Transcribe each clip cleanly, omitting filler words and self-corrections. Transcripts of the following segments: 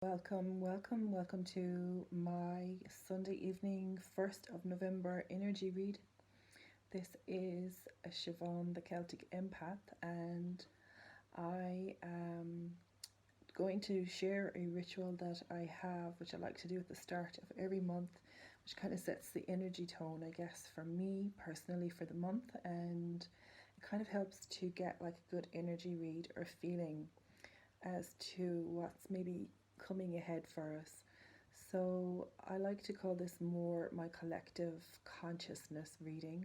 Welcome to my Sunday evening, 1st of November energy read. This is Siobhan, the Celtic Empath, and I am going to share a ritual that I have, which I like to do at the start of every month, which kind of sets the energy tone, I guess, for me personally for the month, and it kind of helps to get like a good energy read or feeling as to what's maybe coming ahead for us. So I like to call this more my collective consciousness reading.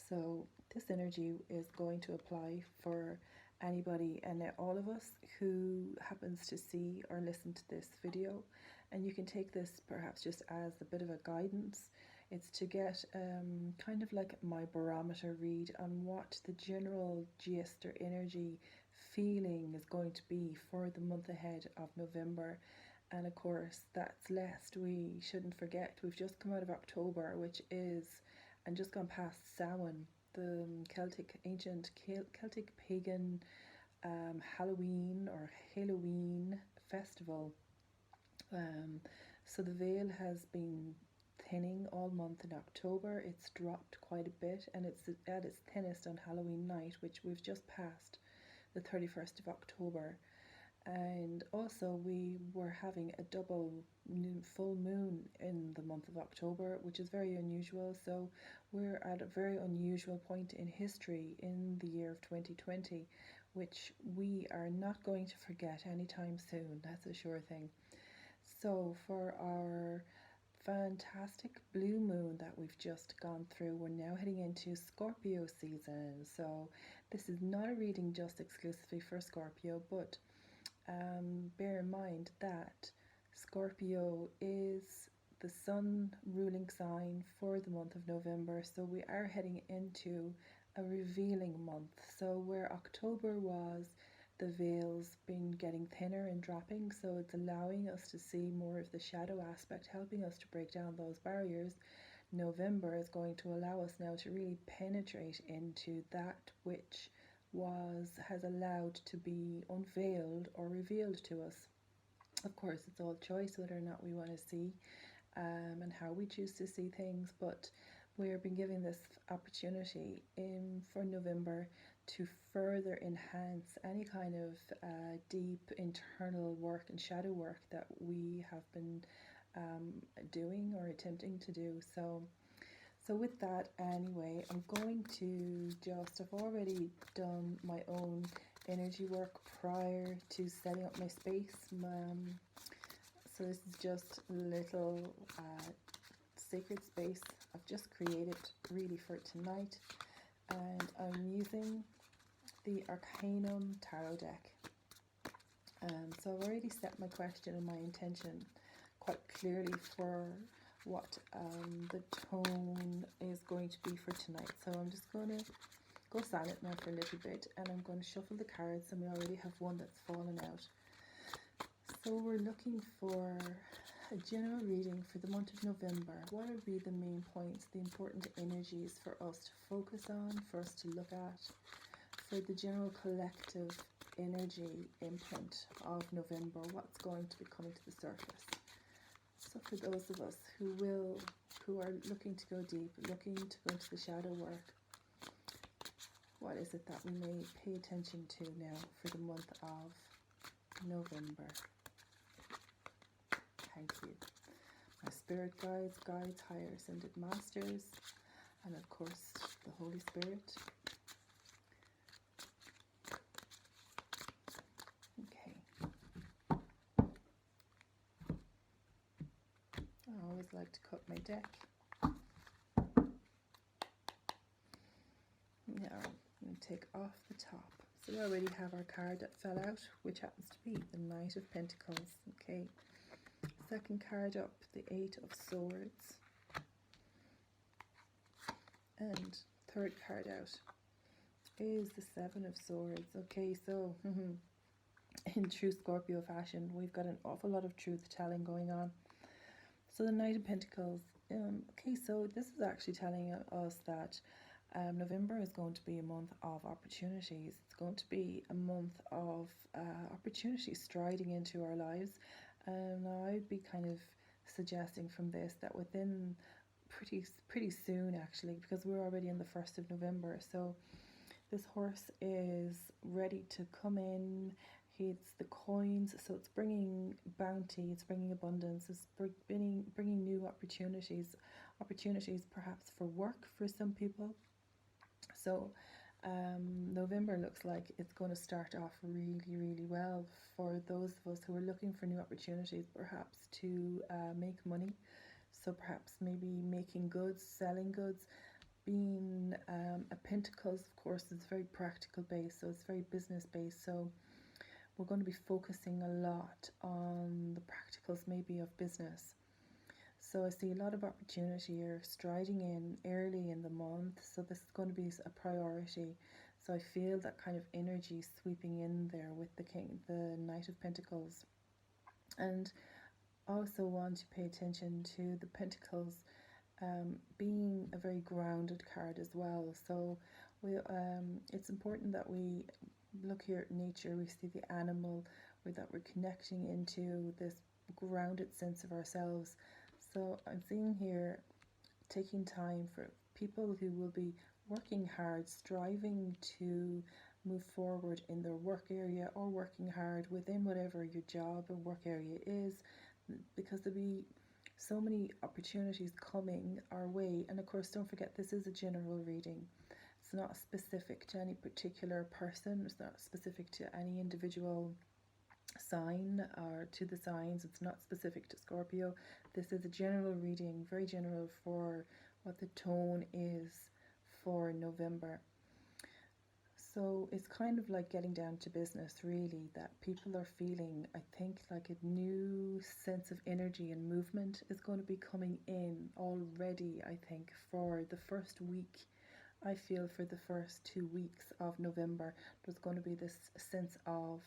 So this energy is going to apply for anybody and all of us who happens to see or listen to this video. And you can take this perhaps just as a bit of a guidance. It's to get kind of like my barometer read on what the general gist or energy feeling is going to be for the month ahead of November. And of course, that's lest we shouldn't forget, we've just come out of October, which is, and just gone past Samhain, the ancient Celtic pagan Halloween or Halloween festival. So the veil has been thinning all month in October. It's dropped quite a bit, and it's at its thinnest on Halloween night, which we've just passed, the 31st of October. And also we were having a double full moon in the month of October, which is very unusual. So we're at a very unusual point in history in the year of 2020, which we are not going to forget anytime soon. That's a sure thing. So for our fantastic blue moon that we've just gone through, we're now heading into Scorpio season. So this is not a reading just exclusively for Scorpio, but bear in mind that Scorpio is the sun ruling sign for the month of November, so we are heading into a revealing month. So where October was the veils been getting thinner and dropping, so it's allowing us to see more of the shadow aspect, helping us to break down those barriers. November is going to allow us now to really penetrate into that which has allowed to be unveiled or revealed to us. Of course, it's all choice whether or not we want to see and how we choose to see things, but we've been given this opportunity for November to further enhance any kind of deep internal work and shadow work that we have been doing or attempting to do. So with that, anyway, I'm going to I've already done my own energy work prior to setting up my space. So this is just a little sacred space I've just created really for tonight. And I'm using the Arcanum Tarot deck. So I've already set my question and my intention quite clearly for what the tone is going to be for tonight. So I'm just going to go silent now for a little bit, and I'm going to shuffle the cards, and we already have one that's fallen out. So we're looking for a general reading for the month of November. What would be the main points, the important energies for us to focus on, for us to look at, for the general collective energy imprint of November? What's going to be coming to the surface? So for those of us who are looking to go deep, looking to go into the shadow work, what is it that we may pay attention to now for the month of November? Thank you. My spirit guides, higher ascended masters, and of course the Holy Spirit. I always like to cut my deck. Now I'm going to take off the top. So we already have our card that fell out, which happens to be the Knight of Pentacles. Okay. Second card up, the Eight of Swords. And third card out is the Seven of Swords. Okay, so in true Scorpio fashion, we've got an awful lot of truth telling going on. So the Knight of Pentacles, okay, so this is actually telling us that November is going to be a month of opportunities. It's going to be a month of opportunities striding into our lives. Now I'd be kind of suggesting from this that within pretty soon actually, because we're already in the 1st of November, so this horse is ready to come in. It's the coins, so it's bringing bounty, it's bringing abundance, it's bringing new opportunities perhaps for work for some people. So November looks like it's going to start off really, really well for those of us who are looking for new opportunities, perhaps to make money. So perhaps maybe making goods, selling goods. Being a Pentacles, of course, is very practical based, so it's very business based. So we're going to be focusing a lot on the practicals, maybe, of business. So I see a lot of opportunity here, striding in early in the month. So this is going to be a priority. So I feel that kind of energy sweeping in there with the Knight of Pentacles. And also want to pay attention to the Pentacles being a very grounded card as well. So it's important that we look here at nature, we see the animal, or that we're connecting into this grounded sense of ourselves. So I'm seeing here taking time for people who will be working hard, striving to move forward in their work area, or working hard within whatever your job or work area is, because there'll be so many opportunities coming our way. And of course, don't forget, this is a general reading. It's not specific to any particular person. It's not specific to any individual sign or to the signs. It's not specific to Scorpio. This is a general reading, very general, for what the tone is for November. So it's kind of like getting down to business, really, that people are feeling, I think, like a new sense of energy and movement is going to be coming in already, I think, for the first week. I feel for the first 2 weeks of November, there's going to be this sense of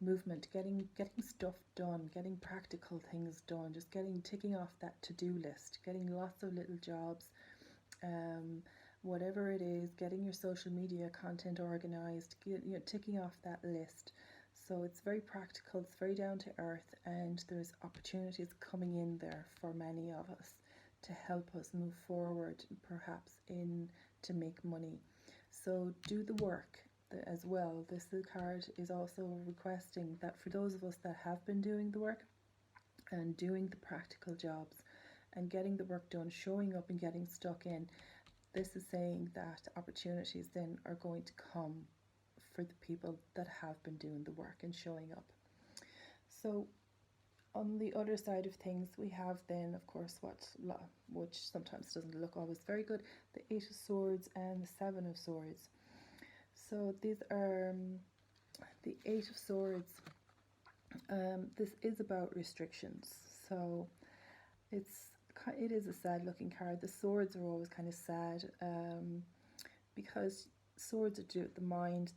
movement, getting stuff done, getting practical things done, just ticking off that to-do list, getting lots of little jobs, whatever it is, getting your social media content organized, ticking off that list. So it's very practical, it's very down to earth, and there's opportunities coming in there for many of us to help us move forward, perhaps to make money. So do the work as well. This card is also requesting that for those of us that have been doing the work and doing the practical jobs and getting the work done, showing up and getting stuck in, this is saying that opportunities then are going to come for the people that have been doing the work and showing up. So on the other side of things, we have then, of course, which sometimes doesn't look always very good, the 8 of Swords and the 7 of Swords. So these are the 8 of Swords. This is about restrictions. So it is a sad looking card. The swords are always kind of sad because swords are to do with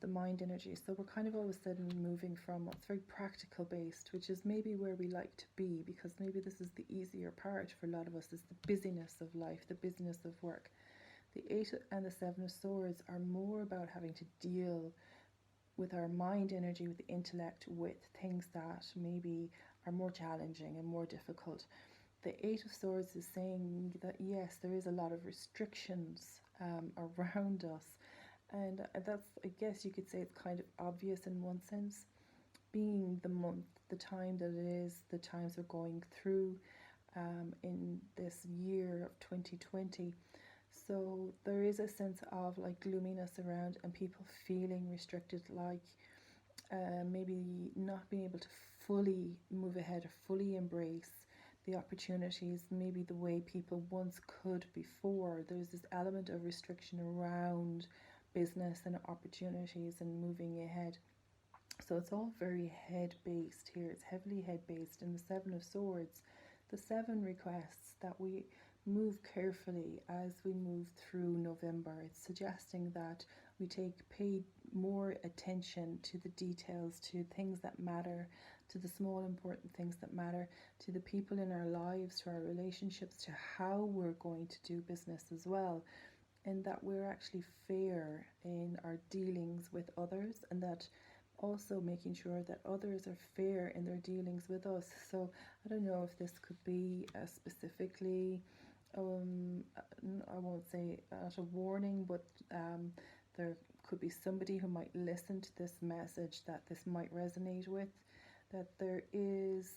the mind energy. So we're kind of all of a sudden moving from what's very practical based, which is maybe where we like to be, because maybe this is the easier part for a lot of us, is the busyness of life, the busyness of work. The 8 and the 7 of Swords are more about having to deal with our mind energy, with the intellect, with things that maybe are more challenging and more difficult. The 8 of Swords is saying that yes, there is a lot of restrictions around us, and that's, I guess you could say, it's kind of obvious in one sense, being the month, the time that it is, the times we're going through in this year of 2020. So there is a sense of like gloominess around and people feeling restricted, like maybe not being able to fully move ahead or fully embrace the opportunities maybe the way people once could before. There's this element of restriction around business and opportunities and moving ahead. So it's all very head based here. It's heavily head based. In the 7 of Swords, the 7 requests that we move carefully as we move through November. It's suggesting that we pay more attention to the details, to things that matter, to the small important things that matter, to the people in our lives, to our relationships, to how we're going to do business as well, and that we're actually fair in our dealings with others, and that also making sure that others are fair in their dealings with us. So I don't know if this could be specifically, I won't say at a warning, but there could be somebody who might listen to this message that this might resonate with, that there is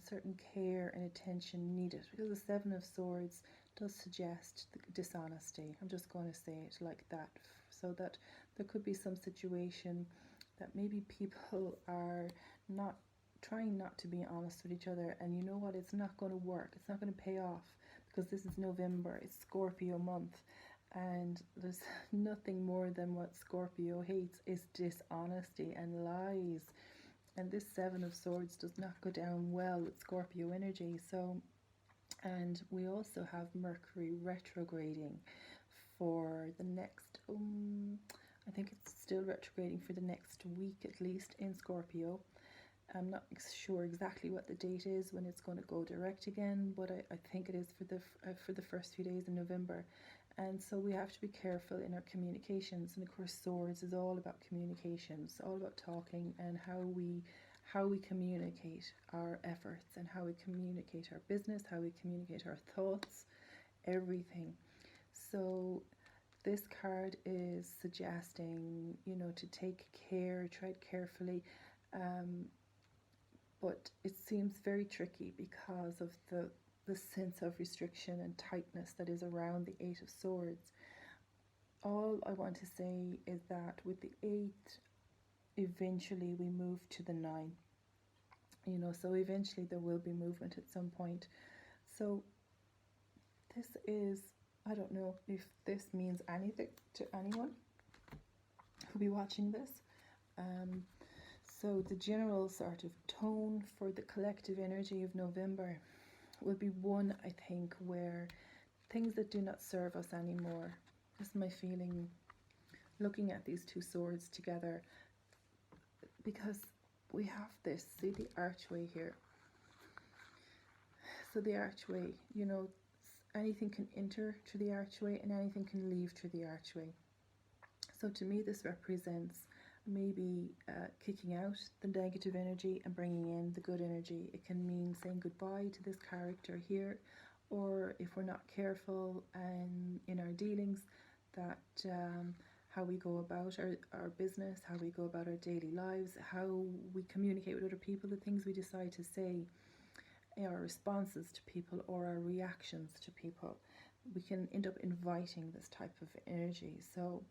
certain care and attention needed, because the Seven of Swords does suggest dishonesty. I'm just going to say it like that, so that there could be some situation that maybe people are not trying not to be honest with each other, and you know what, it's not going to work, it's not going to pay off, because this is November, it's Scorpio month, and there's nothing more than what Scorpio hates is dishonesty and lies. And this Seven of Swords does not go down well with Scorpio energy. So, and we also have Mercury retrograding for the next, I think it's still retrograding for the next week at least in Scorpio. I'm not sure exactly what the date is when it's going to go direct again, but I think it is for the first few days in November. And so we have to be careful in our communications. And of course, Swords is all about communications, all about talking and how we communicate our efforts and how we communicate our business, how we communicate our thoughts, everything. So this card is suggesting, to take care, tread carefully. But it seems very tricky because of the sense of restriction and tightness that is around the Eight of Swords. All I want to say is that with the 8, eventually we move to the 9. So eventually there will be movement at some point. So this is, I don't know if this means anything to anyone who'll be watching this. So the general sort of tone for the collective energy of November will be one, I think, where things that do not serve us anymore. This is my feeling looking at these two swords together, because we have this, see the archway here. So the archway, anything can enter through the archway and anything can leave through the archway. So to me this represents maybe kicking out the negative energy and bringing in the good energy. It can mean saying goodbye to this character here, or if we're not careful and in our dealings, that how we go about our business, how we go about our daily lives, how we communicate with other people, the things we decide to say, our responses to people or our reactions to people, we can end up inviting this type of energy. So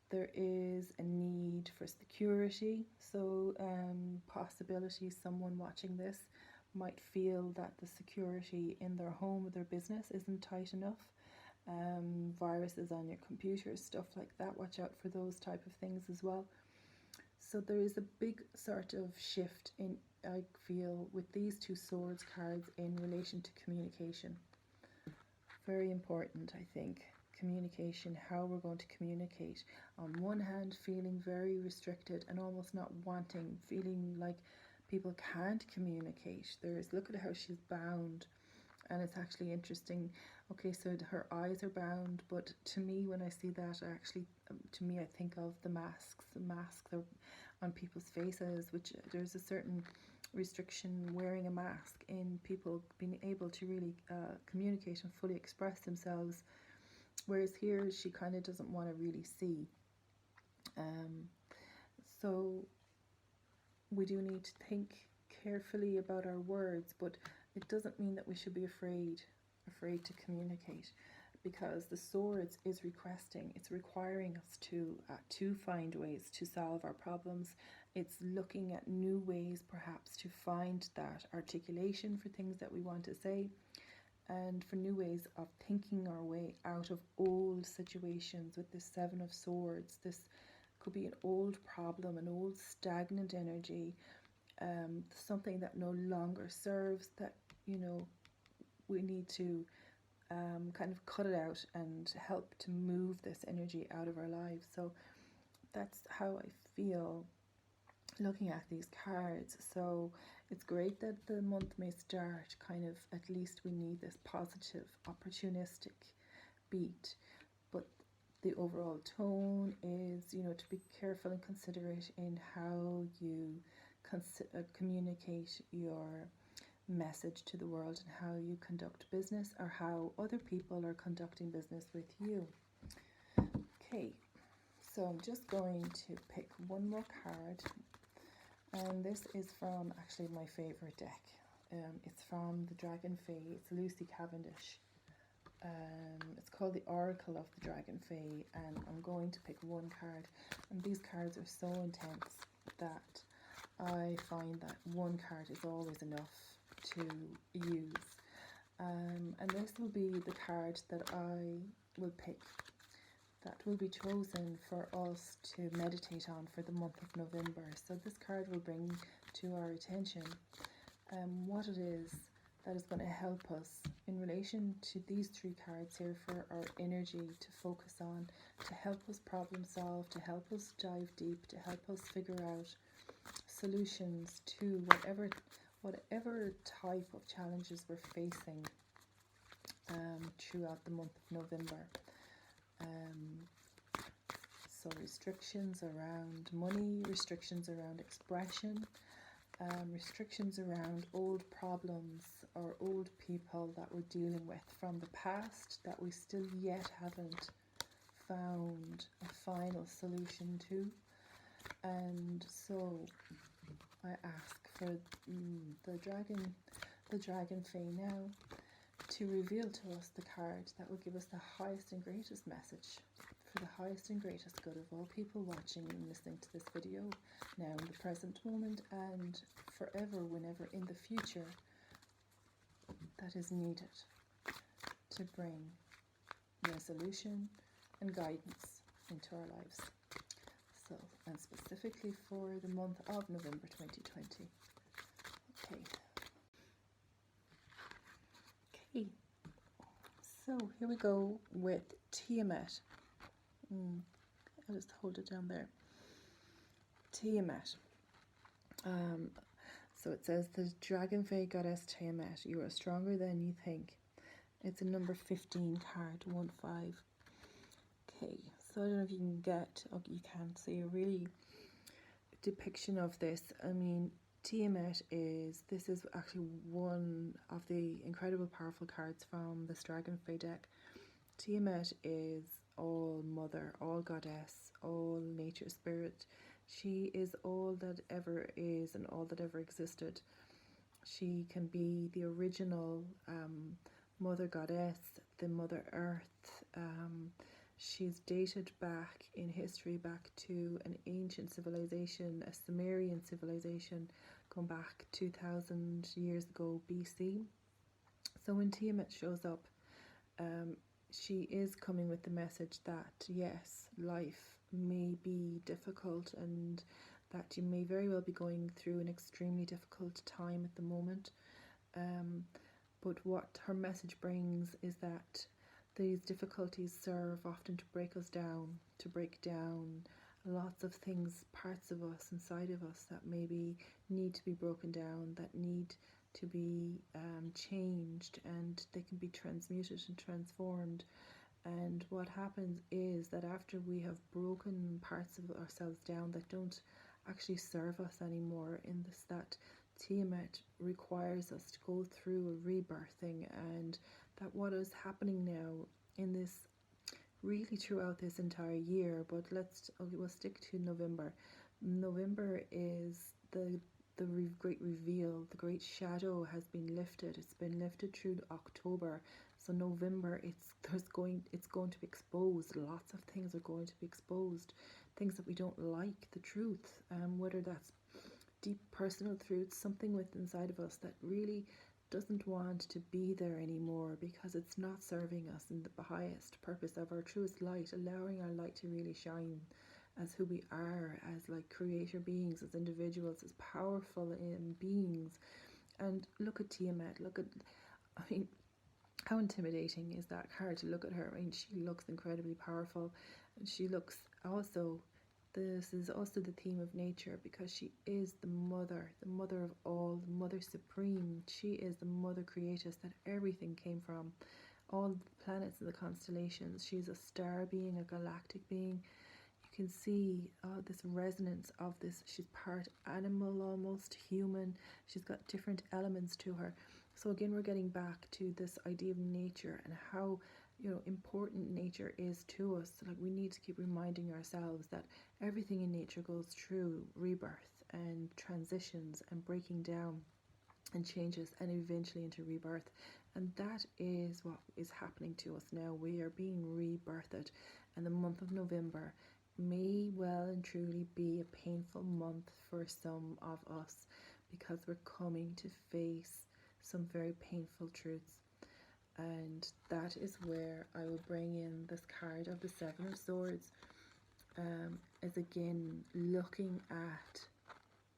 there is a need for security. So possibly someone watching this might feel that the security in their home or their business isn't tight enough. Viruses on your computer, stuff like that, watch out for those type of things as well. So there is a big sort of shift in, I feel, with these two swords cards in relation to communication. Very important, I think. Communication, how we're going to communicate. On one hand, feeling very restricted and almost not wanting, feeling like people can't communicate. Look at how she's bound, and it's actually interesting. Okay, so her eyes are bound, but to me, when I see that, I think of the masks. The masks are on people's faces, which there's a certain restriction wearing a mask in people being able to really communicate and fully express themselves. Whereas here, she kind of doesn't want to really see. So we do need to think carefully about our words, but it doesn't mean that we should be afraid to communicate, because the swords is requesting, it's requiring us to find ways to solve our problems. It's looking at new ways perhaps to find that articulation for things that we want to say, and for new ways of thinking our way out of old situations. With this Seven of Swords, this could be an old problem, an old stagnant energy, something that no longer serves, that we need to kind of cut it out and help to move this energy out of our lives. So that's how I feel looking at these cards. So it's great that the month may start kind of, at least we need this positive, opportunistic beat. But The overall tone is, to be careful and considerate in how you communicate your message to the world and how you conduct business, or how other people are conducting business with you. Okay, so I'm just going to pick one more card, and this is from actually my favorite deck. It's from the Dragon Fae. It's Lucy Cavendish. It's called the Oracle of the Dragon Fae, and I'm going to pick one card, and these cards are so intense that I find that one card is always enough to use, and this will be the card that I will pick, that will be chosen for us to meditate on for the month of November. So this card will bring to our attention what it is that is going to help us in relation to these three cards here, for our energy to focus on, to help us problem solve, to help us dive deep, to help us figure out solutions to whatever type of challenges we're facing throughout the month of November. So restrictions around money, restrictions around expression, restrictions around old problems or old people that we're dealing with from the past that we still yet haven't found a final solution to. And so I ask for the Dragon Fae now to reveal to us the card that will give us the highest and greatest message for the highest and greatest good of all people watching and listening to this video now in the present moment, and forever, whenever in the future that is needed to bring resolution and guidance into our lives. So, and specifically for the month of November 2020. Okay, so here we go with Tiamet. I'll just hold it down there. Tiamet. So it says, the Dragon Fae goddess Tiamet, you are stronger than you think. It's a number 15 card, 1-5. Okay, so I don't know if you can get, you can't see a really depiction of this. I mean, Tiamet this is actually one of the incredible powerful cards from this Dragon Fae deck. Tiamet is all mother, all goddess, all nature spirit. She is all that ever is and all that ever existed. She can be the original mother goddess, the mother earth. She's dated back in history, back to an ancient civilization, a Sumerian civilization, going back 2,000 years ago BC. So when Tiamet shows up, she is coming with the message that yes, life may be difficult and that you may very well be going through an extremely difficult time at the moment. But what her message brings is that these difficulties serve often to break us down, to break down lots of things, parts of us, inside of us that maybe need to be broken down, that need to be changed, and they can be transmuted and transformed. And what happens is that after we have broken parts of ourselves down that don't actually serve us anymore, in this, that Tiamet requires us to go through a rebirthing, and that what is happening now in this, really throughout this entire year, but we'll stick to November. November is the great reveal. The great shadow has been lifted. It's been lifted through October. So November, it's going to be exposed. Lots of things are going to be exposed. Things that we don't like, the truth, whether that's deep personal truth, something within inside of us that really doesn't want to be there anymore because it's not serving us in the highest purpose of our truest light, allowing our light to really shine as who we are, as like creator beings, as individuals, as powerful beings. And look at Tiamet, I mean, how intimidating is that card to look at her? I mean, she looks incredibly powerful, and she looks also, this is also the theme of nature, because she is the mother of all, the mother supreme. She is the mother creatress that everything came from. all the planets in the constellations. She's a star being, a galactic being. You can see this resonance of this. She's part animal, almost human. She's got different elements to her. So again, we're getting back to this idea of nature and how, you know, important nature is to us. Like, we need to keep reminding ourselves that everything in nature goes through rebirth and transitions and breaking down and changes and eventually into rebirth. And that is what is happening to us now. We are being rebirthed, and the month of November may well and truly be a painful month for some of us, because we're coming to face some very painful truths. And that is where I will bring in this card of the Seven of Swords, is again looking at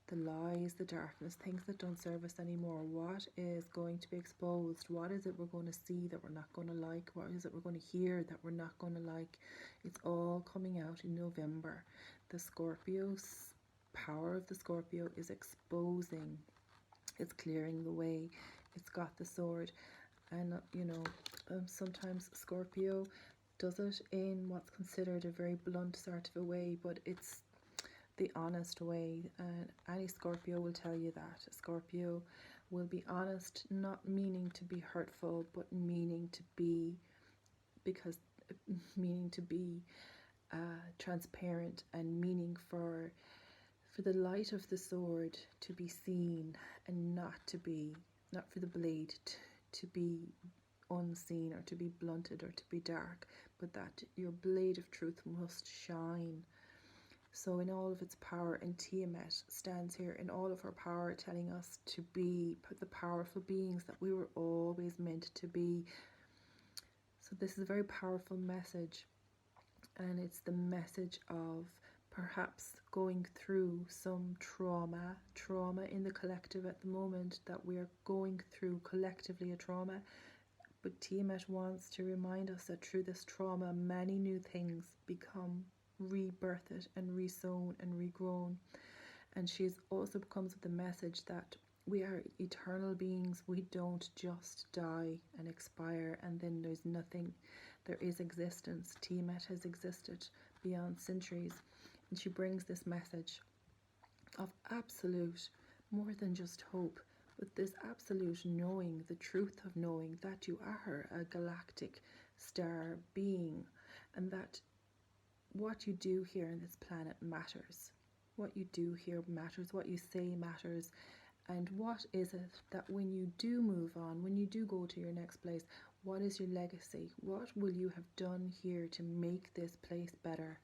the lies, the darkness, things that don't serve us anymore. What is going to be exposed? What is it we're going to see that we're not going to like? What is it we're going to hear that we're not going to like? It's all coming out in November. The Scorpio's power of the Scorpio is exposing. It's clearing the way. It's got the sword. And, you know, sometimes Scorpio does it in what's considered a very blunt sort of a way, but it's the honest way, and any Scorpio will tell you that. Scorpio will be honest, not meaning to be hurtful, but meaning to be, transparent, and meaning for the light of the sword to be seen, and not for the blade to be unseen, or to be blunted, or to be dark, but that your blade of truth must shine. So in all of its power, and Tiamet stands here in all of her power, telling us to be the powerful beings that we were always meant to be. So this is a very powerful message, and it's the message of perhaps going through some trauma in the collective at the moment, that we are going through collectively a trauma. But Tiamet wants to remind us that through this trauma, many new things become rebirthed and resown and regrown. And she's also comes with the message that we are eternal beings. We don't just die and expire and then there's nothing. There is existence. Tiamet has existed beyond centuries, and she brings this message of absolute, more than just hope, but this absolute knowing, the truth of knowing that you are a galactic star being, and that what you do here on this planet matters. What you do here matters. What you say matters. And what is it that when you do move on, when you do go to your next place, what is your legacy? What will you have done here to make this place better?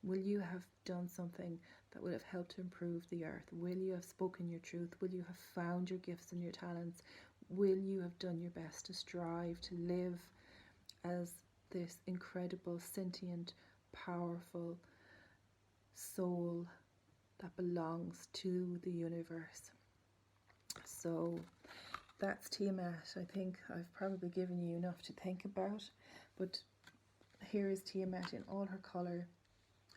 Will you have done something that would have helped to improve the earth? Will you have spoken your truth? Will you have found your gifts and your talents? Will you have done your best to strive to live as this incredible, sentient, powerful soul that belongs to the universe? So that's Tiamet. I think I've probably given you enough to think about, but here is Tiamet in all her colour,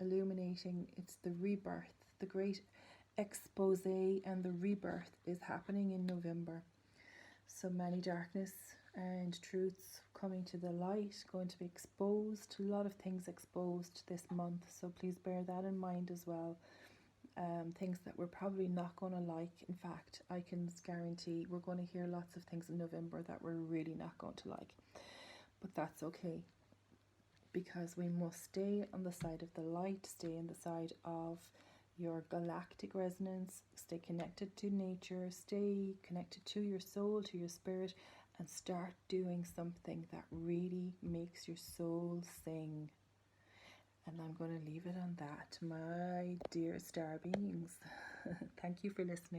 illuminating. It's the rebirth, the great expose, and the rebirth is happening in November. So many darkness and truths coming to the light, going to be exposed, a lot of things exposed this month, so please bear that in mind as well. Things that we're probably not going to like. In fact, I can guarantee we're going to hear lots of things in November that we're really not going to like, but that's okay, because we must stay on the side of the light, stay on the side of your galactic resonance, stay connected to nature, stay connected to your soul, to your spirit, and start doing something that really makes your soul sing. And I'm going to leave it on that, my dear star beings. Thank you for listening.